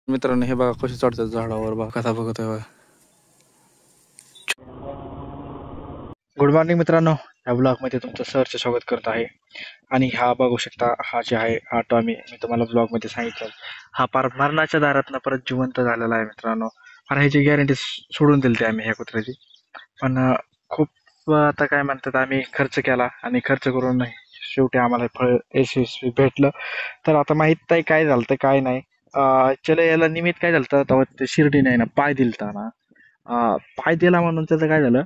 मित्रांनो हे बघा कशी चढतात झाडावर बघा कसा बघतोय बघा. गुड मॉर्निंग मित्रांनो, या ब्लॉग मध्ये तुमचं सहर्ष स्वागत करत आहे. आणि हा बघू शकता, हा जे आहे हा टॉमी, मी तुम्हाला ब्लॉग मध्ये सांगितलं, हा पार मरणाच्या दारातनं परत जिवंत झालेला आहे मित्रांनो. पण ह्याची गॅरंटी सोडून दिली ती आम्ही ह्या कुत्र्याची. पण खूप आता काय म्हणतात, आम्ही खर्च केला आणि खर्च करून शेवटी आम्हाला फळ यशस्वी भेटलं. तर आता माहित नाही काय झालं तर काय नाही. चला याला निमित्त काय झालं तेव्हा ते शिर्डी नाही ना पाय दिलता ना. पाय दिला म्हणून त्याचं काय झालं,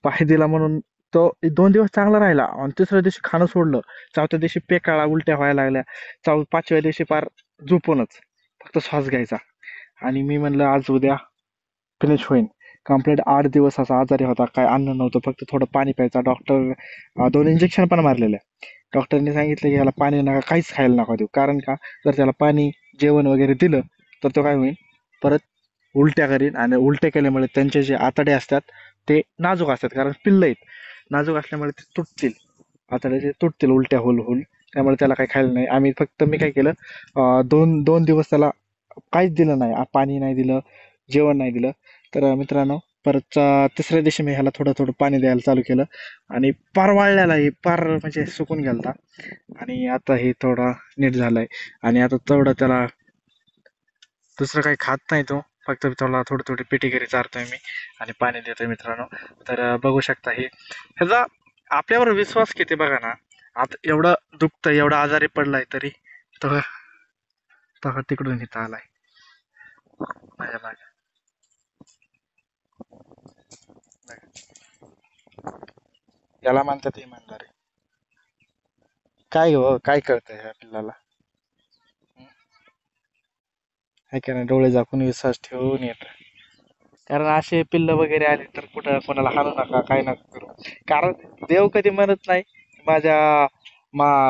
पाय दिला म्हणून तो 2 दिवस चांगला राहिला आणि तिसऱ्या दिवशी खाणं सोडलं. चौथ्या दिवशी पेकाळा उलट्या व्हायला लागल्या. 5व्या दिवशी पार झोपूनच फक्त श्वास घ्यायचा. आणि मी म्हणलं आज उद्या फिनिश होईन. कंप्लीट 8 दिवस असा आजारी होता, काय अन्न नव्हतं, फक्त थोडं पाणी प्यायचा. डॉक्टर 2 इंजेक्शन पण मारलेले. डॉक्टरने सांगितलं की याला पाणी नका, काहीच खायला नका देऊ. कारण का, जर त्याला पाणी जेवण वगैरे दिलं तर तो काय होईल, परत उलट्या करीन. आणि उलट्या केल्यामुळे त्यांचे जे आतडे असतात ते नाजूक असतात, कारण पिल्लं आहेत. नाजूक असल्यामुळे ते तुटतील, आतडे ते तुटतील उलट्या होल. त्यामुळे त्याला काही खायला नाही. मी काय केलं, दोन दिवस त्याला काहीच दिलं नाही, पाणी नाही दिलं, जेवण नाही दिलं. तर मित्रांनो परत तिसऱ्या दिवशी मी ह्याला थोडं थोडं पाणी द्यायला चालू केलं आणि पार वाळल्याला हे पार म्हणजे सुकून गेलता. आणि आता हे थोडा नीट झालाय. आणि आता तेवढं त्याला दुसरं काही खात नाही तो, फक्त त्याला थोडी पेटीगिरी चारतोय मी आणि पाणी देतोय मित्रांनो. तर बघू शकता हे ह्याचा आपल्यावर विश्वास किती बघा ना. आता एवढं दुखतंय, एवढा आजारी पडलाय तरी तो तिकडून इथं आलाय माझ्या मागे. याला म्हणतात इमानदारी. काय हो, काय कळतंय ह्या पिल्लाला? है का नाही, डोळे झाकून विश्वास ठेवून येत. कारण असे पिल्ल वगैरे आले तर कुठं कोणाला हाणू नका, काय नका करू. कारण देव कधी म्हणत नाही माझ्या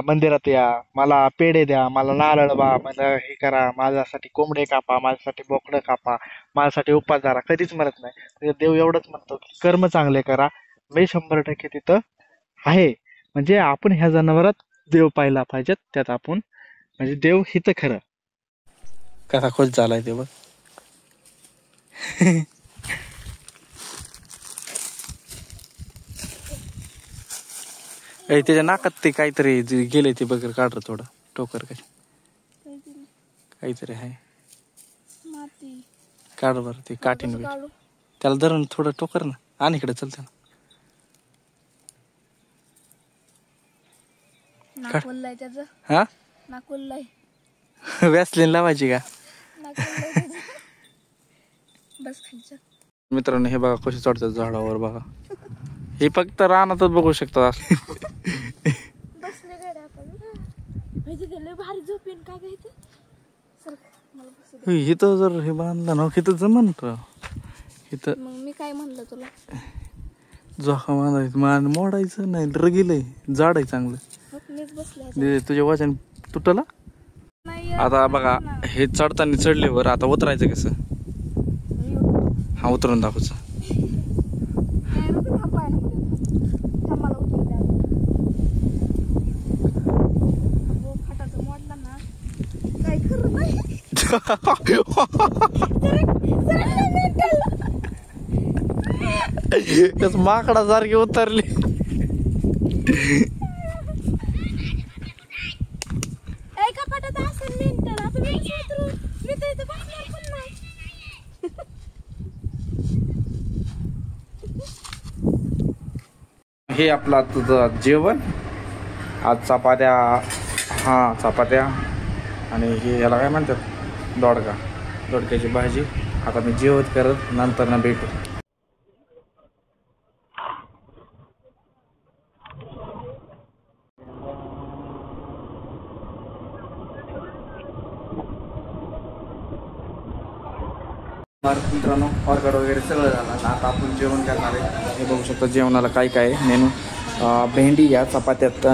मंदिरात या, मला पेढे द्या, मला नारळ बा, मला हे करा, माझ्यासाठी कोंबडे कापा, माझ्यासाठी बोकडं कापा, माझ्यासाठी उपवास धरा, कधीच म्हणत नाही. म्हणजे देव एवढंच म्हणतो की कर्म चांगले करा, मी 100% तिथं आहे. म्हणजे आपण ह्या जनावरात देव पाहिला पाहिजेत, त्यात आपण म्हणजे देव हित खरं. कसा खुश झालाय ते बघ. त्याच्या नाकात ते काहीतरी गेले, ते बगर काढ थोडं टोकर काय काहीतरी आहे, काढ बरं ते काठीन. त्याला धरून थोडं टोकर ना, आणि इकडे चल त्याला. हा व्यासलीन लावायची का? मित्रांनो हे बघा कशी चढतात झाडावर बघा. हे फक्त रानातच बघू शकता. इथं जर हे बांधलं ना, इथं जमन का? इथं मी काय म्हणलं तुला, जोखा बांधायचं मान मोडायचं नाही, रगीलय झाड आहे चांगलं. तुझ्या वजन तुटला. आता बघा हे चढताना चढल्यावर आता उतरायचं कसं, हा उतरून दाखवचं. कस माकडा सारखी उतरली. हे आपलं तुझं जेवण आज चपात्या, चपात्या आणि हे याला काय म्हणतात, दोडक्याची भाजी. आता मी जेवण करत नंतर ना भेटू. मित्रांनो ऑर्गड वगैरे सगळं झालं. आता आपण जेवण करणार आहे. हे बघू शकता जेवणाला काय काय मेनू. भेंडी या चपात्यात,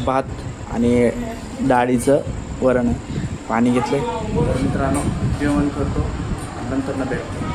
भात आणि डाळीचं वरण, पाणी घेतलंय. तर मित्रांनो जेवण करतो नंतर ना भेटतो.